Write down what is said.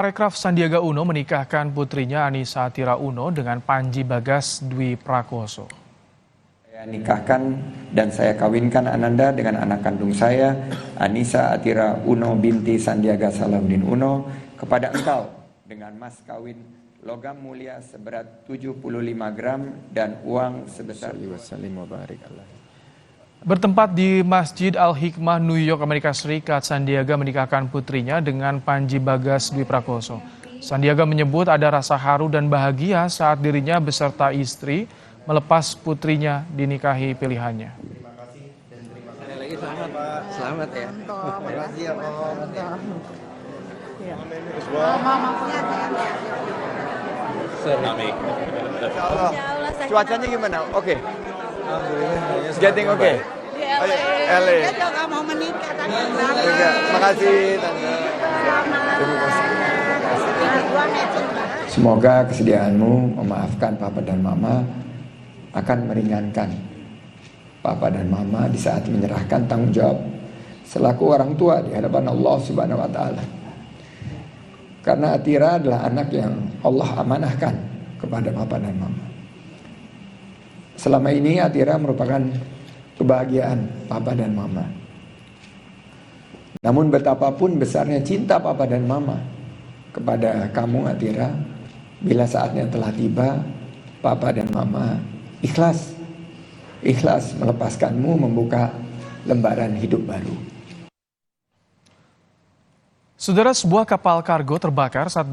Parekraf Sandiaga Uno menikahkan putrinya Anissa Tira Uno dengan Panji Bagas Dwi Prakoso. Saya nikahkan dan saya kawinkan Ananda dengan anak kandung saya, Anissa Tira Uno binti Sandiaga Salahuddin Uno, kepada engkau dengan mas kawin logam mulia seberat 75 gram dan uang sebesar Bertempat di Masjid Al-Hikmah, New York, Amerika Serikat, Sandiaga menikahkan putrinya dengan Panji Bagas Dwi Prakoso. Sandiaga menyebut ada rasa haru dan bahagia saat dirinya beserta istri melepas putrinya dinikahi pilihannya. Selamat ya. Terima kasih ya, Cuacanya gimana? Oke. Alhamdulillah. Getting oke. LA. Dia juga mau menikah tadi. Terima kasih Tante. Semoga kesediaanmu memaafkan Papa dan Mama akan meringankan Papa dan Mama di saat menyerahkan tanggung jawab selaku orang tua di hadapan Allah Subhanahu wa Ta'ala. Karena Atira adalah anak yang Allah amanahkan kepada Papa dan Mama. Selama ini Atira merupakan kebahagiaan Papa dan Mama. Namun betapapun besarnya cinta Papa dan Mama kepada kamu Atira, bila saatnya telah tiba, Papa dan Mama ikhlas melepaskanmu membuka lembaran hidup baru. Saudara, sebuah kapal kargo terbakar saat